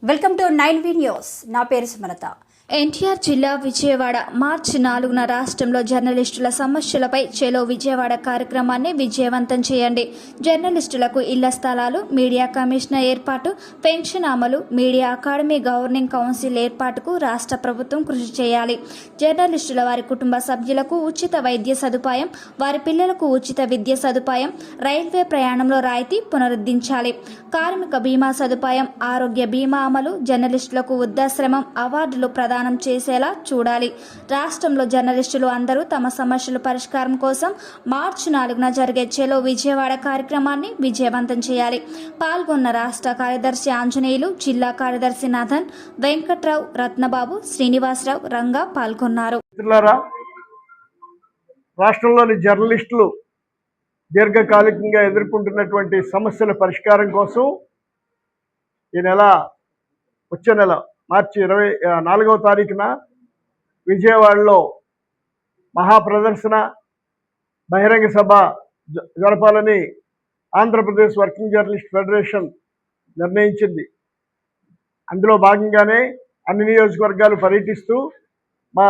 Welcome to 9V news. నా పేరు సుమలత. ఎన్టీఆర్ జిల్లా విజయవాడ మార్చి 4న రాష్ట్రంలో జర్నలిస్టుల సమస్యలపై చెలో విజయవాడ కార్యక్రమాన్ని విజయవంతం చేయండి. జర్నలిస్టులకు ఇళ్ల స్థలాలు, మీడియా కమిషనర్ ఏర్పాటు, పెన్షన్ అమలు, మీడియా అకాడమీ, గవర్నింగ్ కౌన్సిల్ ఏర్పాటుకు రాష్ట్ర ప్రభుత్వం కృషి చేయాలి. జర్నలిస్టుల వారి కుటుంబ సభ్యులకు ఉచిత వైద్య సదుపాయం, వారి పిల్లలకు ఉచిత విద్య సదుపాయం, రైల్వే ప్రయాణంలో రాయితీ పునరుద్ధరించాలి. కార్మిక బీమా సదుపాయం, ఆరోగ్య బీమా అమలు, జర్నలిస్టులకు వృద్ధాశ్రమం అవార్డులు ప్రదానం చేసేలా చూడాలి. రాష్ట్రంలో జర్నలిస్టులు అందరూ తమ సమస్యల పరిష్కారం కోసం మార్చి 4న జరిగే చెలో విజయవాడ కార్యక్రమాన్ని విజయవంతం చేయాలి. పాల్గొన్న రాష్ట్ర కార్యదర్శి ఆంజనేయులు, జిల్లా కార్యదర్శి నాథన్, వెంకట్రావు, రత్నబాబు, శ్రీనివాసరావు, రంగా పాల్గొన్నారు. రాష్ట్రంలోని జర్నలిస్టులు దీర్ఘకాలికంగా ఎదుర్కొంటున్నటువంటి సమస్యల పరిష్కారం కోసం వచ్చే నెల మార్చి 24వ తారీఖున విజయవాడలో మహాప్రదర్శన బహిరంగ సభ జరపాలని ఆంధ్రప్రదేశ్ వర్కింగ్ జర్నలిస్ట్ ఫెడరేషన్ నిర్ణయించింది. అందులో భాగంగానే అన్ని నియోజకవర్గాలు పర్యటిస్తూ మా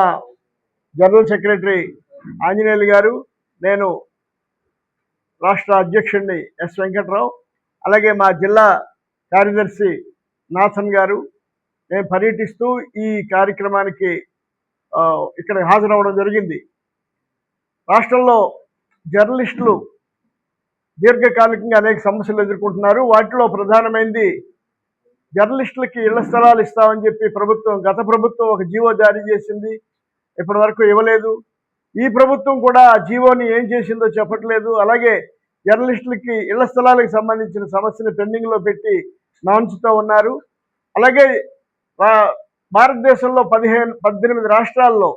జనరల్ సెక్రటరీ ఆంజనేయులు గారు, నేను రాష్ట్ర అధ్యక్షుడిని ఎస్ వెంకట్రావు, అలాగే మా జిల్లా కార్యదర్శి నాథన్ గారు మేము పర్యటిస్తూ ఈ కార్యక్రమానికి ఇక్కడ హాజరవడం జరిగింది. రాష్ట్రంలో జర్నలిస్టులు దీర్ఘకాలికంగా అనేక సమస్యలు ఎదుర్కొంటున్నారు. వాటిలో ప్రధానమైనది జర్నలిస్టులకి ఇళ్ల స్థలాలు ఇస్తామని చెప్పి గత ప్రభుత్వం ఒక జీవో జారీ చేసింది, ఇప్పటి వరకు ఇవ్వలేదు. ఈ ప్రభుత్వం కూడా ఆ జీవోని ఏం చేసిందో చెప్పట్లేదు. అలాగే జర్నలిస్టులకి ఇళ్ల స్థలాలకు సంబంధించిన సమస్యను పెండింగ్లో పెట్టి నాంచుతూ ఉన్నారు. అలాగే భారతదేశంలో 18 రాష్ట్రాల్లో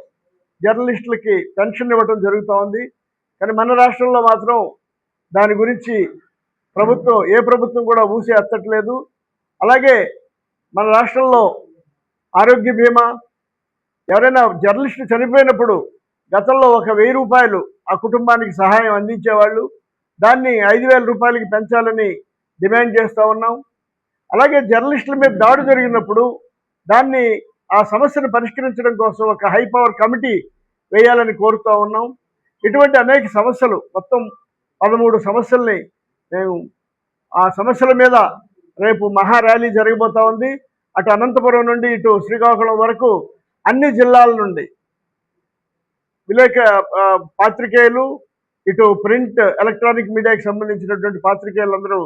జర్నలిస్టులకి పెన్షన్ ఇవ్వడం జరుగుతూ ఉంది. కానీ మన రాష్ట్రంలో మాత్రం దాని గురించి ఏ ప్రభుత్వం కూడా ఊసి ఎత్తట్లేదు. అలాగే మన రాష్ట్రంలో ఆరోగ్య బీమా, ఎవరైనా జర్నలిస్టు చనిపోయినప్పుడు గతంలో ఒక 1000 రూపాయలు ఆ కుటుంబానికి సహాయం అందించేవాళ్ళు, దాన్ని 5000 రూపాయలకి పెంచాలని డిమాండ్ చేస్తూ ఉన్నాం. అలాగే జర్నలిస్టుల మీద దాడి జరిగినప్పుడు ఆ సమస్యను పరిష్కరించడం కోసం ఒక హై పవర్ కమిటీ వేయాలని కోరుతూ ఉన్నాం. ఇటువంటి అనేక సమస్యలు, మొత్తం 13 సమస్యల్ని మేము ఆ సమస్యల మీద రేపు మహా ర్యాలీ జరగబోతూ ఉంది. అటు అనంతపురం నుండి ఇటు శ్రీకాకుళం వరకు అన్ని జిల్లాల నుండి పాత్రికేయులు, ఇటు ప్రింట్ ఎలక్ట్రానిక్ మీడియాకి సంబంధించినటువంటి పాత్రికేయులందరూ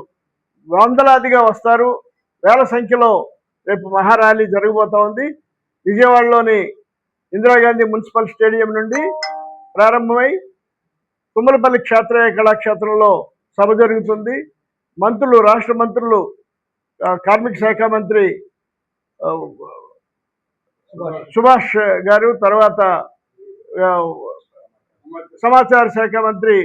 వందలాదిగా వస్తారు. వేల సంఖ్యలో రేపు మహార్యాలీ జరగబోతూ ఉంది. విజయవాడలోని ఇందిరాగాంధీ మున్సిపల్ స్టేడియం నుండి ప్రారంభమై తుమ్మలపల్లి క్షేత్రయ కళాక్షేత్రంలో సభ జరుగుతుంది. రాష్ట్ర మంత్రులు, కార్మిక శాఖ మంత్రి సుభాష్ గారు, తర్వాత సమాచార శాఖ మంత్రి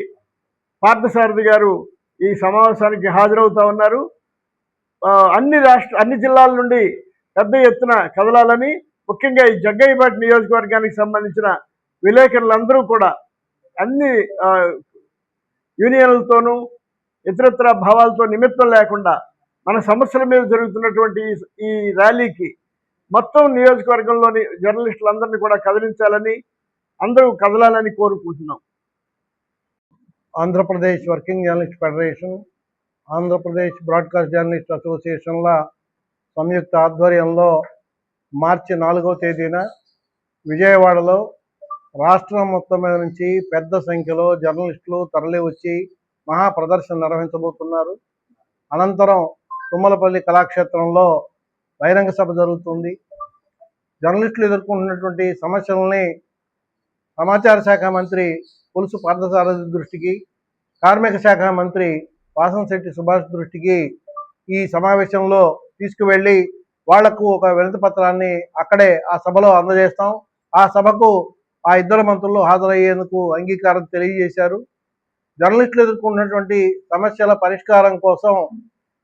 పార్థసారథి గారు ఈ సమావేశానికి హాజరవుతా ఉన్నారు. అన్ని జిల్లాల నుండి పెద్ద ఎత్తున కదలాలని, ముఖ్యంగా ఈ జగ్గయ్యపేట నియోజకవర్గానికి సంబంధించిన విలేకరులందరూ కూడా అన్ని యూనియన్లతోనూ ఇతరత్ర భావాలతో నిమిత్తం లేకుండా మన సమస్యల మీద జరుగుతున్నటువంటి ఈ ర్యాలీకి మొత్తం నియోజకవర్గంలోని జర్నలిస్టులందరినీ కూడా కదిలించాలని, అందరూ కదలాలని కోరుకుంటున్నాం. Andhra Pradesh working journalist federation, Andhra Pradesh broadcast journalist అసోసియేషన్ల సంయుక్త ఆధ్వర్యంలో మార్చి 4వ తేదీన విజయవాడలో రాష్ట్రం మొత్తం మీద నుంచి పెద్ద సంఖ్యలో జర్నలిస్టులు తరలి వచ్చి మహాప్రదర్శన నిర్వహించబోతున్నారు. అనంతరం తుమ్మలపల్లి కళాక్షేత్రంలో బహిరంగ సభ జరుగుతుంది. జర్నలిస్టులు ఎదుర్కొంటున్నటువంటి సమస్యలని సమాచార శాఖ మంత్రి పులుసు పార్థసారథి దృష్టికి, కార్మిక శాఖ మంత్రి వాసంశెట్టి సుభాష్ దృష్టికి ఈ సమావేశంలో తీసుకువెళ్ళి వాళ్లకు ఒక వినతి పత్రాన్ని అక్కడే ఆ సభలో అందజేస్తాం. ఆ సభకు ఆ ఇద్దరు మంత్రులు హాజరయ్యేందుకు అంగీకారం తెలియజేశారు. జర్నలిస్టులు ఎదుర్కొన్నటువంటి సమస్యల పరిష్కారం కోసం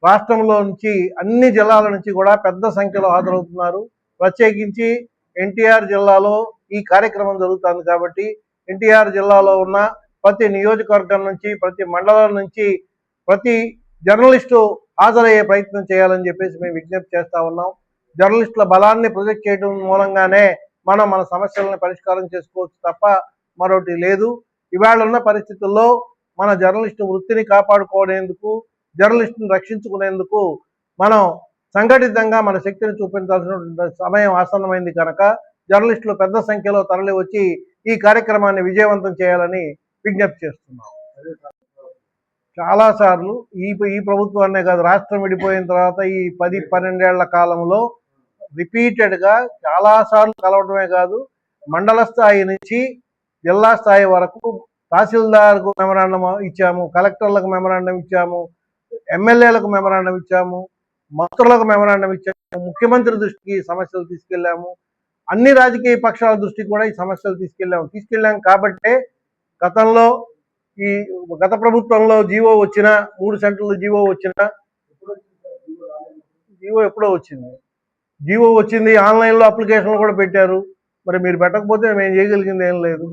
రాష్ట్రంలో నుంచి అన్ని జిల్లాల నుంచి కూడా పెద్ద సంఖ్యలో హాజరవుతున్నారు. ప్రత్యేకించి ఎన్టీఆర్ జిల్లాలో ఈ కార్యక్రమం జరుగుతుంది కాబట్టి ఎన్టీఆర్ జిల్లాలో ఉన్న ప్రతి నియోజకవర్గం నుంచి, ప్రతి మండలం నుంచి ప్రతి జర్నలిస్టు హాజరయ్యే ప్రయత్నం చేయాలని చెప్పేసి మేము విజ్ఞప్తి చేస్తా ఉన్నాం. జర్నలిస్టుల బలాన్ని ప్రొజెక్ట్ చేయడం మూలంగానే మనం మన సమస్యలను పరిష్కారం చేసుకోవచ్చు తప్ప మరొకటి లేదు. ఇవాళ ఉన్న పరిస్థితుల్లో మన జర్నలిస్టు వృత్తిని కాపాడుకోవడానికి, జర్నలిస్టుని రక్షించుకునేందుకు మనం సంఘటితంగా మన శక్తిని చూపించాల్సిన సమయం ఆసన్నమైంది కనుక జర్నలిస్టులు పెద్ద సంఖ్యలో తరలి వచ్చి ఈ కార్యక్రమాన్ని విజయవంతం చేయాలని విజ్ఞప్తి చేస్తున్నాం. చాలాసార్లు ఈ ప్రభుత్వాన్నే కాదు, రాష్ట్రం విడిపోయిన తర్వాత ఈ 10-12 ఏళ్ల కాలంలో రిపీటెడ్గా చాలాసార్లు కలవడమే కాదు, మండల స్థాయి నుంచి జిల్లా స్థాయి వరకు తహసీల్దార్కు మెమరాండం ఇచ్చాము, కలెక్టర్లకు మెమరాండం ఇచ్చాము, ఎమ్మెల్యేలకు మెమరాండం ఇచ్చాము, మంత్రులకు మెమరాండం ఇచ్చాము, ముఖ్యమంత్రి దృష్టికి సమస్యలు తీసుకెళ్ళాము, అన్ని రాజకీయ పక్షాల దృష్టికి కూడా ఈ సమస్యలు తీసుకెళ్ళాం కాబట్టే గత ప్రభుత్వంలో జీవో వచ్చిన 3 సెంటర్లు జీవో ఎప్పుడో వచ్చింది, ఆన్లైన్లో అప్లికేషన్లు కూడా పెట్టారు. మరి మీరు పెట్టకపోతే మేము చేయగలిగింది ఏం లేదు.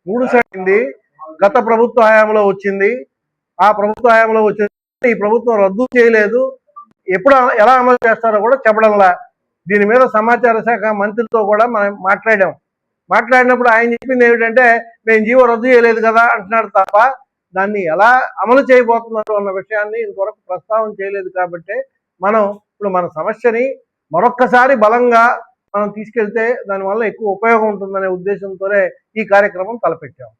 3 సెంటర్లు గత ప్రభుత్వ హయాంలో వచ్చింది. ఆ ప్రభుత్వ హయాంలో వచ్చింది, ఈ ప్రభుత్వం రద్దు చేయలేదు. ఎప్పుడు ఎలా అమలు చేస్తారో కూడా చెప్పడంలా. దీని మీద సమాచార శాఖ మంత్రితో కూడా మనం మాట్లాడినప్పుడు ఆయన చెప్పింది ఏమిటంటే మేము జీవో రద్దు చేయలేదు కదా అంటున్నాడు తప్ప దాన్ని ఎలా అమలు చేయబోతున్నారు అన్న విషయాన్ని ఇంతవరకు ప్రస్తావన చేయలేదు. కాబట్టి మనం ఇప్పుడు మన సమస్యని మరొక్కసారి బలంగా మనం తీసుకెళ్తే దానివల్ల ఎక్కువ ఉపయోగం ఉంటుందనే ఉద్దేశంతోనే ఈ కార్యక్రమం తలపెట్టాం.